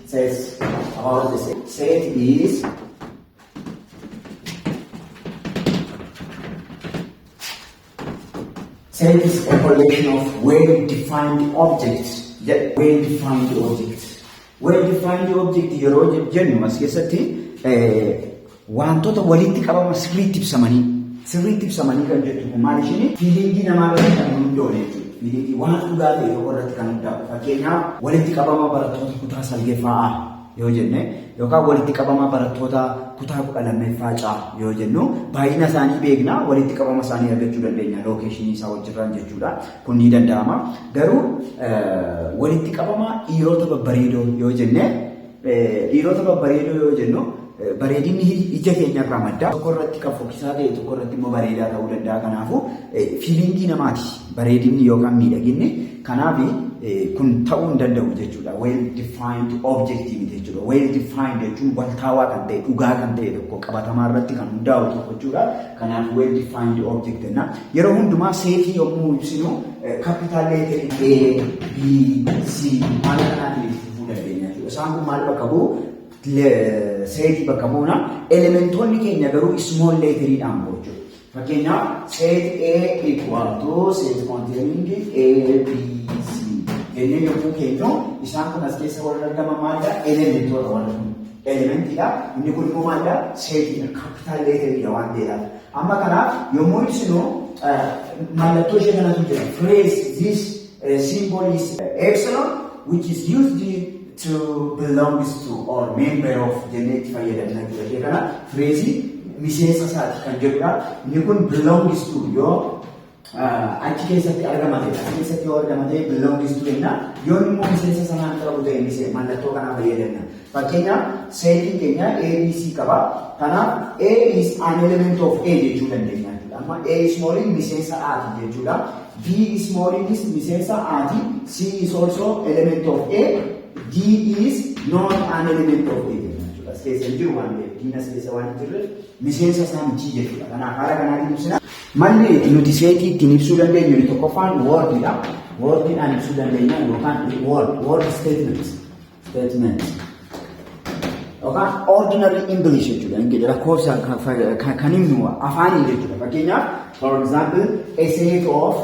says about the set. Set is a collection of well-defined objects. Well-defined objects. Well-defined object yeroo jennu as keessatti wantoota walitti qabama sirriitti ibsamanii kan jettu maal isheen fiilingii namaa irratti kan hundoone jechuudha. Fiilingii waan dhugaa ta'e tokko irratti kan hundaa'u. Fakkeenyaaf walitti qabama barattoota kutaa salgeeffaa yoo jenne yookaan walitti qabama barattoota kutaa 12ffaa yoo jennu baay'ina isaanii beekna walitti qabama isaanii argachuu dandeenya lookeeshinii isaa wajjirraan jechuudha. Kun ni danda'ama. Garuu walitti qabama dhiirota babbareedoo yoo jenne bareedinni ija keenya irraa madda. Tokko irratti kan fokkisaa ta'e tokko irratti immoo bareedaa ta'uu danda'a. Kanaafuu fiilingii namaati bareedinni yookaan miidhaginni. Kanaaf kun ta'uu hin danda'u jechuudha. Well defined objective jechuudha. Well defined jechuun waltaawaa kan ta'e dhugaa kan ta'e tokko qabatamaa irratti kan hundaa'u tokko jechuudha. Kanaaf well defined object jenna. Yeroo hundumaa seetii yommuu ibsinu capital letter A, B, C maal kanaatiin ibsuu dandeenya jechuudha. Isaan kun maal bakka bu'u? Seetii bakka bu'uuna. Elementoonni keenya garuu small letteriidhaan bu'u jechuudha. Fakkeenyaaf set A equal to set containing A, B, C. Jennee yommuu kennu isaan kun as keessa wal argama maalidha? Elementoota wal elementiidha. Inni kun immoo maalidha? Seetiidha. Capital letteriidha waan ta'eedhaaf. Amma kanaaf yommuu ibsinu mallattoo ishee kanatu jira. Phrase this symbol is epsilon which is used to belongs to or member of jennee itti fayyadamna jechuudha. Kana phrase miseensa isaati kan jedhudha. Inni kun belongs to yoo achi keessatti argamate achi keessatti yoo argamate belongs to jenna. Yoo immoo miseensa sanaan qabu ta'e mallattoo kanaa fayyadamna. Fakkeenyaaf seetiin keenya ABC qaba. Kanaaf A is an element of A jechuu dandeenya. Amma A small miseensa Aati jechuudha. B small is miseensa Aati. C is also element of A. D is not an element of A. As keessa jiru waan ta'eef diinas keessa waan jirreef miseensa isaa miti jechuudha. Kanaaf haala kanaatiin ibsina. Malli nuti seetii ittiin ibsuu dandeenyu inni tokkoffaan woordidha. Woordiidhaan ibsuu dandeenya yookaan word statement yookaan ordinary English jechuudha. Lakkoofsa kan himnu afaanii jechuudha. Fakkeenyaaf for example a set of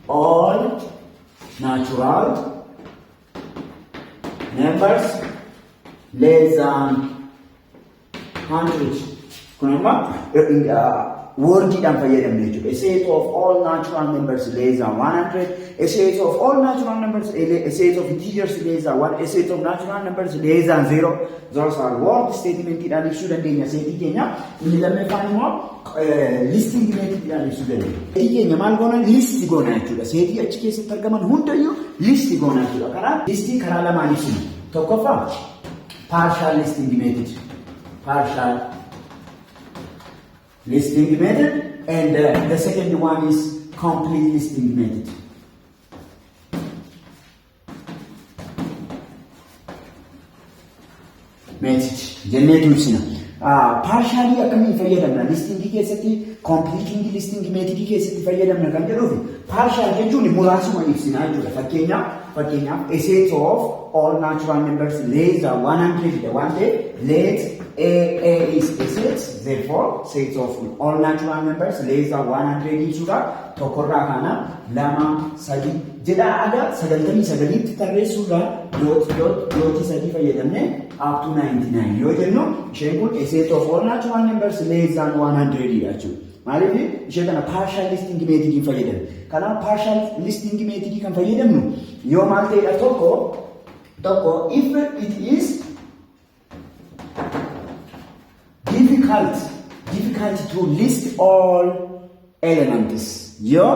all natural numbers less than 100. Kunimma wordiidhaan fayyadamne jechuudha. A set of all natural numbers less than 100. A set of all natural numbers, a set of integers less than 1. A set of natural numbers less than 0. Those are word statementidhaan ibsuu dandeenya seetii keenya. Inni lammaffaan immoo listing methodidhaan ibsuu dandeenya. Seetii keenya maal goona? Listi goona jechuudha. Seetii achi keessatti argaman hundayyuu listi goona jechuudha. Kanaaf listii karaa lamaan ibsina. Tokkoffaa partial listing method. Partial listing method and the second one is complete listing method. Jennee ibsina. Partially akkamiin fayyadamna listing keessatti completing listing method keessatti fayyadamna kan jedhuuf partial jechuun muraasuma ibsina jechuudha. Fakkeenyaaf a set of all natural numbers less than 100 waan ta'eef let A is a set, therefore set of all natural numbers less than 100 ibsuudha. Tokkorraa kana lama sadi jedha aadaa 99tti tarreessuudha. Dootii sadii fayyadamne up to 99 yoo jennu isheen kun a set of all natural numbers less than 100 jechuudha. Maaliif ishee kana partial listing method fayyadamna. Kanaaf partial listing method kan fayyadamnu yoo maal ta'edha tokko if it is difficult to list all elements yoo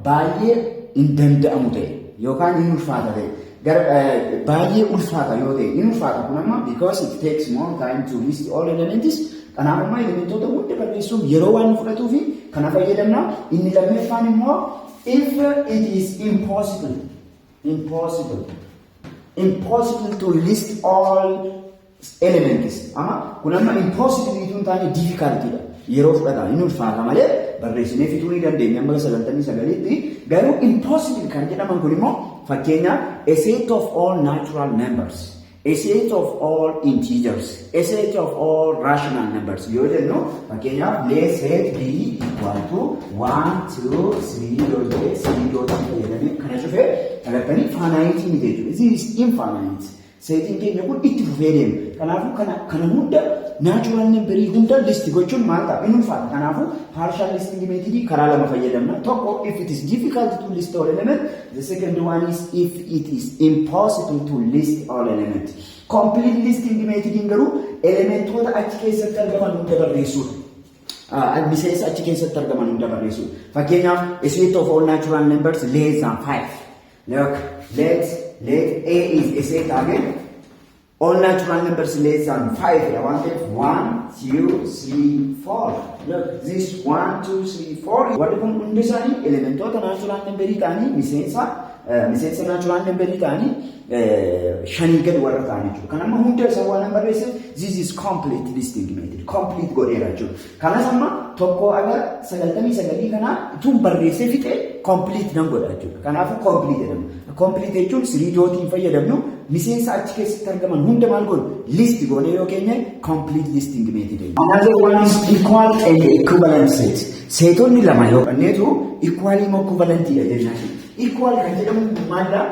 baay'ee hin danda'amu ta'e yookaan hin ulfaata ta'e baay'ee ulfaata yoo ta'e hin ulfaata kun amma because it takes more time to list all elements. Kanaaf amma elementoota hunda barreessuuf yeroo waan fudhatuuf kana fayyadamna. Inni lammaffaan immoo if it is impossible to list all elements. Ama kun amma impossible itun taane difficult dha. Yeroo fudhata hin ulfaata malee barreessinee fixuu ni dandeenya amma 99tti garuu impossible kan jedhaman kun immoo fakkeenyaaf a set of all natural numbers, a set of all integers, a set of all rational numbers yoo jennu fakkeenyaaf let set b equal to 1 2 3 yoo ta'e 3 yoo ta'e fayyadamee kana dhufee agartanii finite ni jechuudha. This is infinite. Seetiin keenya kun itti fufee deema. Kanaafuu kana hunda natural number hunda list gochuun maal ta'a? Inni ulfaata. Kanaafuu partial listing method karaa lama fayyadamna. Tokko if it is difficult to list all elements, the second one is if it is impossible to list all elements. Complete listing method garuu elementoota achi keessatti argaman hunda barreessuudha. Miseensa achi keessatti argaman hunda barreessuudha. Fakkeenyaaf a set of all natural numbers less than 5. Look, let A is a set again. All natural numbers less than 5. I want it 1, 2, 3, 4. Look, this 1, 2, 3, 4. What do you understand? Elementoota natural number ta'anii miseensa natural number ta'anii shanii gad warra ta'anii jiru. Kan amma hunda isaa waan barreesseef this is complete listing method. Complete godheera jechuudha. Kanas amma tokko agar 99 kana tun barreessee fixe complete nan godha jechuudha. Kanaafuu complete jedhama. Complete jechuun sirii dootiin fayyadamnu miseensa achi keessatti argaman hunda maal godhu list goonee yoo keenya complete listing method. Another one is equal and equivalent set. Seetonni lama yoo qabneetu equal immoo equivalent dha jennaan. Equal kan jedhamu maalla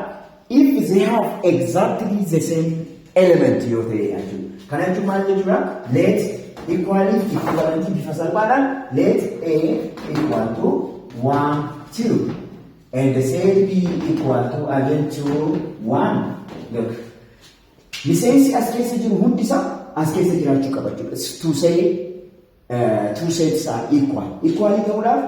if they have exactly the same element yoo ta'e jechuudha. Kana jechuun maal jechuudha? Let equal equivalent bifa salphaadhaan let A equal to 1 2 and set B equal to again to 1. Look. Miseensi as keessa jiru hundi isaa as keessa jiraachuu qaba jechuudha. Two sets are equal. Equal ta'uudhaaf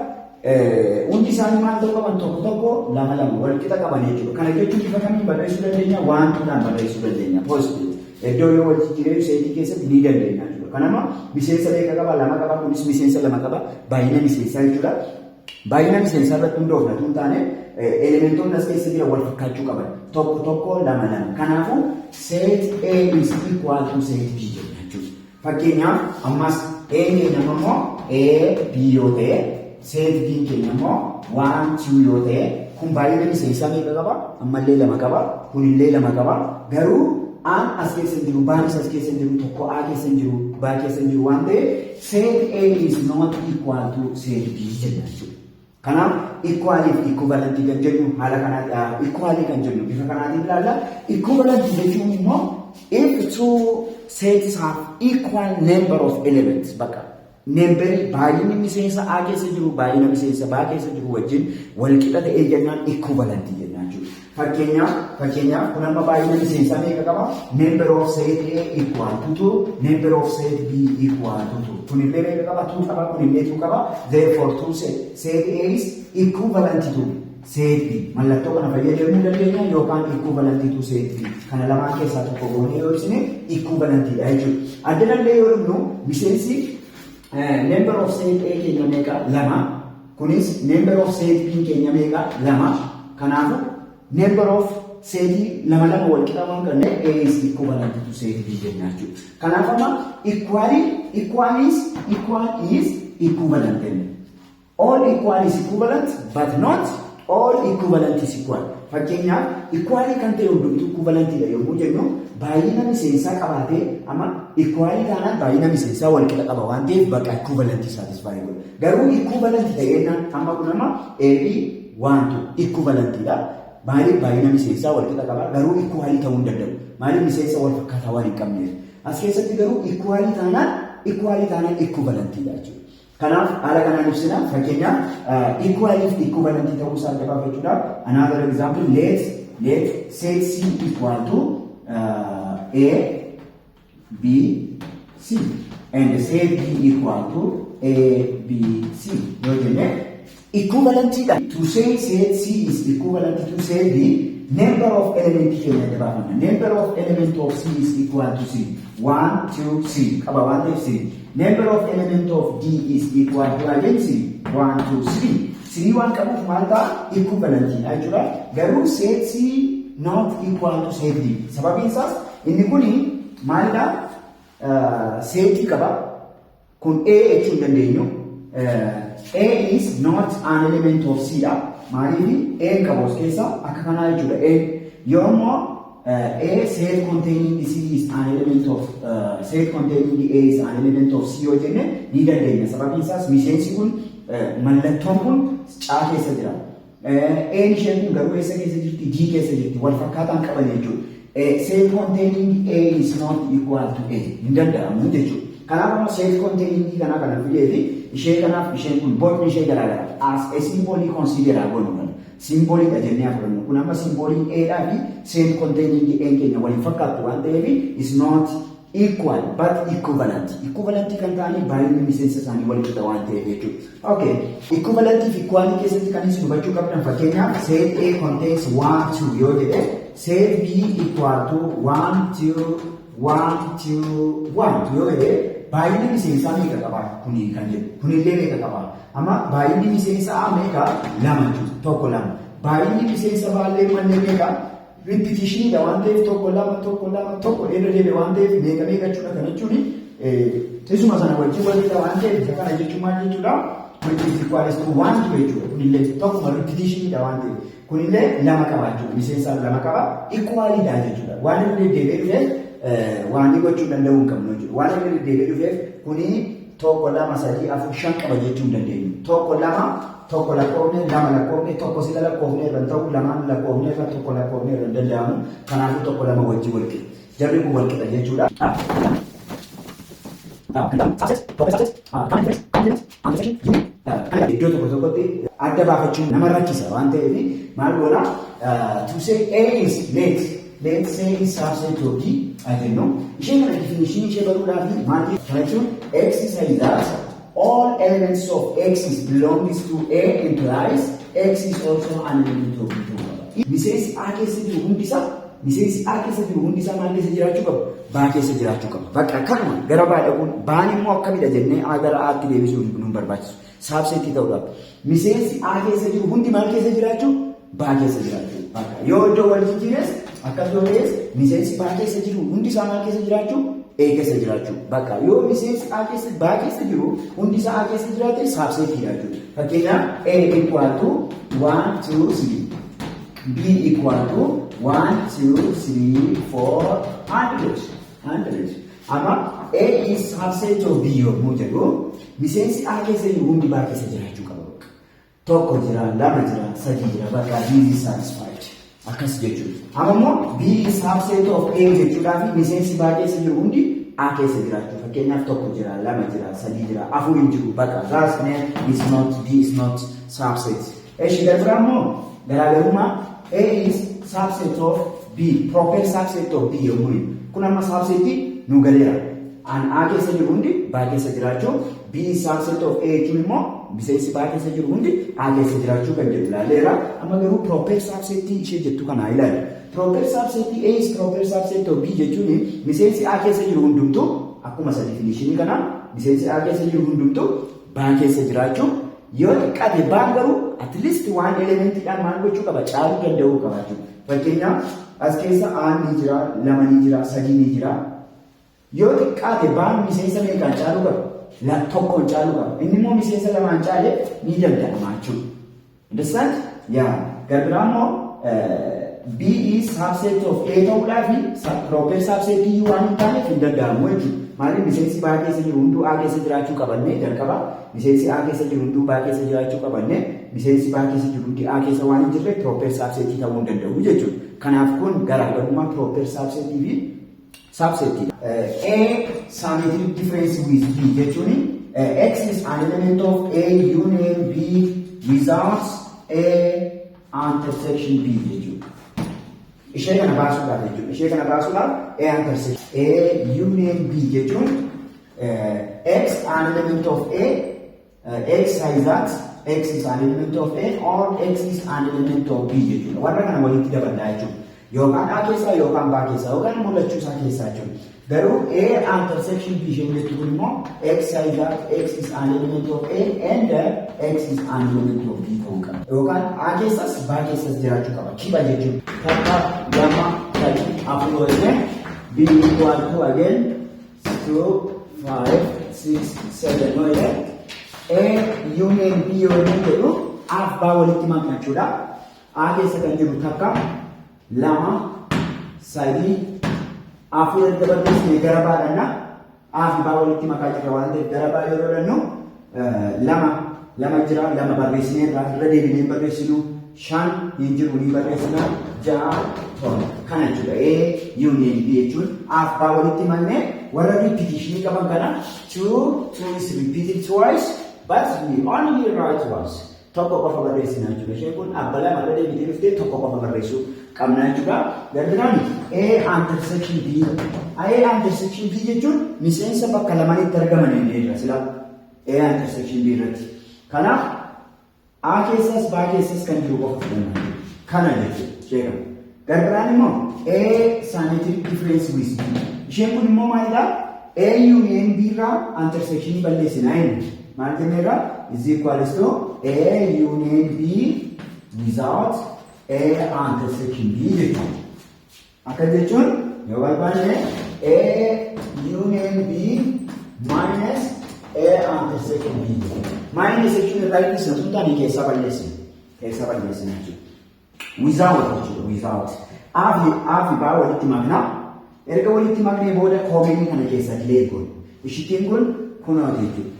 hundi isaanii maal ta'uu qaban tokko lama wal qixa qaban jechuudha. Kana jechuun bifa kamiin barreessuu dandeenya? Waantuudhaan barreessuu dandeenya. Positive. Iddoo yoo wal jijjiiree seetii keessatti ni dandeenya jechuudha. Kanama miseensa meeqa qaba? Lama qaba. Kunis miseensa lama qaba. Baay'ina miseensaa jechuudha. Baay'ina miseensaa irratti hundoofna tun taane elementoonni as keessa jiran wal fakkaachuu qaban. Tokko lama. Kanaafuu set A is equal to set B jechuudha. Fakkeenyaaf ammas A keenya immoo A B yoo ta'e set B keenya immoo 1 2 yoo ta'e kun baay'ina miseensaa meeqa qaba? Ammallee lama qaba. Kunillee lama qaba. Garuu aan as keessa jiru, baanis as keessa jiru, tokko A keessa jiru, B keessa jiru waan ta'eef set A is not equal to set B jenna jechuudha. Kanaaf equalif equivalentii kan jennu haala kanaa equalii kan jennu bifa kanaatiin ilaalla. Equivalentii jechuun immoo if two sets have equal number of elements bakka Nemberi baay'inni miseensa A keessa jiru baay'ina miseensa B keessa jiru wajjin wal qixa ta'ee jennaan equivalentii jennaan jechuudha. Fakkeenyaaf kun amma baay'ina miseensaa meeqa qaba? Number of set A equal to 2, number of set B equal to 2. Kunillee meeqa qaba? 2 qaba, kunillee 2 qaba. Therefore set A is equivalent to set B. Mallattoo kana fayyadamuu dandeenya yookaan equivalent to set B. Kana lamaan keessaa tokko goonee yoo ibsine equivalentidha jechuudha. Addanallee yoo dhumnu miseensi number of set A keenya meeqa? 2. Kunis number of set B keenya meeqa? 2. Kanaafuu number of set lama wal qixa waan qabne A is equivalent to set B jenna jechuudha. Kanaaf amma equal is equivalent. All equal is equivalent but not all equivalent is equal. Fakkeenyaaf equal kan ta'e hundumtuu equivalentidha yommuu jennu baay'ina miseensaa qabaatee amma equal taanaan baay'ina miseensaa wal qixa qaba waan ta'eef bakka equivalent satisfy godha. Garuu equivalent ta'eennaan amma kun amma AB waantu equivalentidha. Maaliif baay'ina miseensaa wal qixa qaba garuu equal ta'uu hin danda'u. Maaliif miseensa wal fakkaataa waan hin qabneef. As keessatti garuu equal taanaan equivalentidha jechuudha. Kanaaf haala kanaan ibsina fakkeenyaaf equalif equivalentii ta'uu isaa gabaafachuudhaaf another example let set C equal to A B C and set B equal to A B C yoo jenne equivalentidha. To say set C is equivalent to set B number of element keenya gabaafanna. Number of element of C is equal to C 1 2 3 qaba waan ta'eef 3. Number of element of D is equal to again 3 1 2 3. 3 waan qabuuf maal ta'a? Equivalentidha jechuudha. Garuu set C not equal to set D. Sababiin isaas inni kuni maalidha? Setii qaba. Kun A jechuu hin dandeenyu. A is not an element of C dha. Maaliif A qabu as keessa akka kanaa jechuudha. A yoo immoo A self containing C is an element of self containing A is an element of C yoo jenne ni dandeenya. Sababiin isaas miseensi kun mallattoon kun caa keessa jira. A isheen kun garuu eessa keessa jirti? G keessa jirti. Wal fakkaataan qaban jechuudha. Self containing A is not equal to A. Hin danda'amu jechuudha. Kanaaf immoo self containing kana kana fideefi ishee kanaaf isheen kun bocni ishee garaagara. As a symbol consider godhuudhaan. Simboolii jennee afrannu. Kun amma simbooliin A dhaa fi self containing A keenya waliin fakkaatu waan ta'eef is not equal but equivalent. Equivalent kan ta'anii baay'inni miseensa isaanii wal qixa waan ta'eef jechuudha. Okay. Equivalent fi equality keessatti kan isin hubachuu qabdan fakkeenyaaf set A contains 1 2 yoo jedhe set B equal to 1 2 1 2 1 yoo jedhe baay'inni miseensaa meeqa qaba? Kuni kan jedhu. Kunillee meeqa qaba? Amma baay'inni miseensaa meeqa? Lama jechuudha. Tokko lama. Baay'inni miseensa baallee mallee meeqa? Repetition da waan ta'eef tokko lama tokko irra deebi'e waan ta'eef meeqa jechuudha. Kana jechuun teessuma sana wajjin walitti waan ta'eef isa kana jechuun maal jechuudha? Which is equal to 1 jechuudha. Kunillee tokkuma repetition da waan ta'eef. Kunillee lama qaba jechuudha. Miseensa lama qaba. Equally da jechuudha. Waan irra deebi'e dhufeef waan gochuu danda'uu hin qabnu jechuudha. Waan irra deebi'e dhufeef kuni tokko lama sadii afur shan qaba jechuu hin dandeenyu. Tokko lama tokko lakkoofne lama lakkoofne tokko sila lakkoofne irra ta'u lamaan lakkoofne irra tokko lakkoofne irra danda'amu. Kanaafuu tokko lama wajjin wal qixa. Jarri kun wal qixa jechuudha. Iddoo tokko tokkotti adda baafachuun nama rakkisa waan ta'eef maal goona? To say A is let's say is subset of D jennu. Isheen kana definition ishee baruudhaaf maal jechuun exercise that all elements of X is belongs to A implies X is also an element of B. Miseensi A keessa jiru hundisaa maal keessa jiraachuu qabu? Baa keessa jiraachuu qaba. Bakka kanuma gara baa dhaquun baan immoo akkamidha jennee gara Aatti deebisuun nu barbaachisu. Saabseetii ta'uudhaaf. Miseensi A keessa jiru hundi maal keessa jiraachuu? Baa keessa jiraachuu. Bakka yoo iddoo wal jijjiires akkas yoo ta'es miseensi baa keessa jiru hundisaa maal keessa jiraachuu? A keessa jiraachuu. Bakka yoo miseensi A keessa baa keessa jiru hundisaa A keessa jiraate saabseetii jiraachuu. Fakkeenyaaf A equal to 1 2 3. B equal to 1 2 3 4 100. Amma A is subset of B yommuu jedhu miseensi A keessa jiru hundi baa keessa jiraachuu qaba. Tokko jira, lama jira, sadii jira. Bakka B is satisfied. Akkas jechuudha. Amma immoo B is subset of A jechuudhaaf miseensi baa keessa jiru hundi A keessa jiraachuu. Fakkeenyaaf tokko jira, lama jira, sadii jira, afur hin jiru. Bakka that's name is not B is not subset. Eshi garbiraa immoo garaagarummaa A is subset of B, proper subset of B yommuu kun amma subsetii nu galeera. An A keessa jiru hundi baa keessa jiraachuu. B is subset of A jechuun immoo miseensi baa keessa jiru hundi A keessa jiraachuu kan jedhu ilaaleera. Amma garuu proper subsetii ishee jettu kanaa ilaali. Proper subsetii A is proper subset of B jechuun miseensi A keessa jiru hundumtuu akkuma definition kana miseensi A keessa jiru hundumtuu baa keessa jiraachuu. Yoo xiqqaate baan garuu at least waan elementiidhaan maal gochuu qaba? Caaluu danda'uu qaba jechuudha. Fakkeenyaaf as keessa A ni jira, lama ni jira, sadii ni jira. Yoo xiqqaate baan miseensa meeqaan caaluu qaba? Tokkoon caaluu qaba. Inni immoo miseensa lamaan caale ni danda'ama jechuudha. Understand? Yaa garbiraa immoo B is subset of A ta'uudhaa fi proper subset B waan hin taaneef hin danda'amu jechuudha. Maaliif miseensi baa keessa jiru hunduu A keessa jiraachuu qabannee jalqaba. Miseensi A keessa jiru hunduu baa keessa jiraachuu qabannee miseensi baa keessa jiru hundi A keessa waan hin jirre proper subsetii ta'uu hin danda'u jechuudha. Kanaaf kun garaagarummaa proper subsetii fi subsetii. A symmetric difference with B jechuun X is an element of A union B without A intersection B jechuudha. Ishee kana baasuudhaaf jechuudha. Ishee kana baasuudhaaf A intersection A union B jechuun X an element of A X is that X is an element of A or X is an element of B jechuudha. Warra kana walitti daballaa jechuudha. Yookaan A keessaa yookaan B keessaa yookaan mul'achuu isaa keessaa jechuudha. Garuu A intersection B isheen jettu kun immoo X is that X is an element of A and X is an element of B ta'uu qaba. Yookaan A keessas B keessas jiraachuu qaba. Kiba jechuudha. Takka lama sadii afur waliin B equal to again 2 5 6 7 no again A union B yoo jedhu Aaf baa walitti makna jechuudha. A keessa kan jiru takka, lama, sadii, afur erga barreessine gara baadhanna. Aaf baa walitti makaa jira waan ta'eef gara baa yeroo dhannu lama jira, lama barreessine irra deebinee barreessinu, shan hin jiru ni barreessina, ja'a, torba. Kana jechuudha. A union B jechuun Aaf baa walitti makne warra repetition qaban kana two is repeated twice but we only write once. Tokko qofa barreessina jechuudha. Isheen kun abbalaa mala deebitee dhuftee tokko qofa barreessuu qabna jechuudha. Garbiraan A intersection B. A intersection B jechuun miseensa bakka lamanitti argaman jira sila A intersection B irratti. Kanaaf A keessas B keessas kan jiru qofa fudhanna. Kana jechuudha. Garbiraan immoo A symmetric difference with B. Isheen kun immoo maalidha? A union B irraa intersection balleessina inni. Maal jenneerra is equals to A union B without A intersection B jechuudha. Akka jechuun yoo barbaanne A union B minus A intersection B. Minus jechuun irraa ibsa sun taane keessa balleessina jechuudha. Without jechuudha. Without. Aafi baa walitti makna. Erga walitti maknee booda koomeenii kana keessa dilee goonu. Ishitiin kun kunoo jechuudha.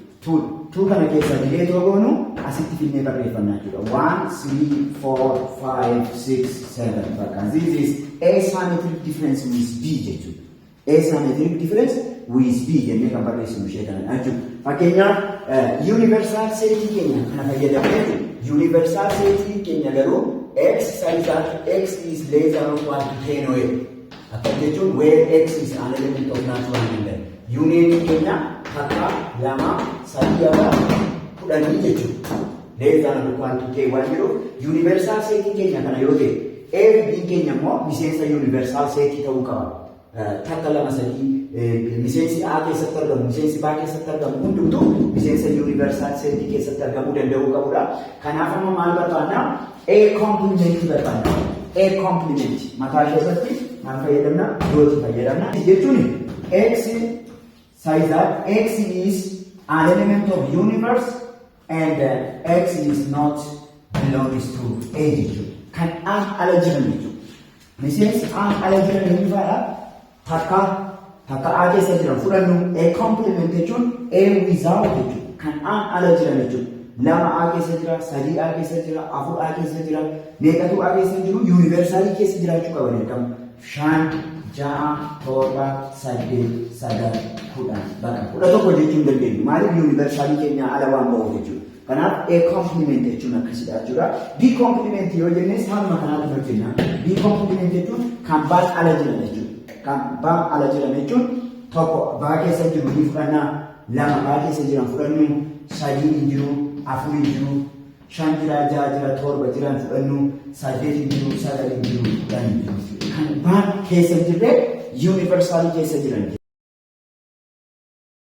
Two kana keessa dilee goonu asitti finnee barreeffannaa jechuudha. 1, 3, 4, 5, 6, 7 bakka. This is asymmetric difference with B jechuudha. Asymmetric difference with B jennee kan barreessinu ishee kana jechuudha. Fakkeenyaaf universal set keenya kana fayyadamee universal set keenya garuu x such that x is less than or equal to 10 away. Akka jechuun where x is an element of natural number. Union keenya takka, lama, sadii irraa kudhanii jechuudha. Less than or equal to 10 waan jedhuuf universal set keenya kana yoo ta'e A fi B keenya immoo miseensa universal set ta'uu qaba. Takka, lama, sadii miseensi A keessatti argamu, miseensi B keessatti argamu hundumtuu miseensa universal set keessatti argamuu danda'uu qabudha. Kanaaf immoo maal barbaanna? A complement barbaanna. A complement mataa keessatti maal fayyadamna? Dooti fayyadamna. Jechuun X such that X is an element of universe and X is not belongs to A jechuudha. Kan aan ala jiran jechuudha. Miseensi aan ala jiran hin faadha. Takka A keessa jiran fudhannu A complement jechuun A without jechuudha. Kan aan ala jiran jechuudha. Lama A keessa jira, sadii A keessa jira, afur A keessa jira, meeqatu A keessa jiru universaalii keessa jiraachuu qaban jedhamu. 5, 6, 7, 8, 9, 10 bakka 11 jechuun dandeenyu. Maaliif universaalii keenya ala waan ba'u jechuudha. Kanaaf A complement jechuun akkasidha jechuudha. B complement yoo jennes haaluma kanaatu hojjenna. B complement jechuun kan baan ala jiran jechuudha. Kan baan ala jiran jechuun tokko baa keessa jiru ni fudhanna, lama baa keessa jiran fudhannu, sadii hin jiru, afur hin jiru, shan jira, ja'a jira, torba jiran fudhannu, saddeet hin jiru, sagal hin jiru, kudhan hin jiru. Kan baan keessa jirre universaalii keessa jiran.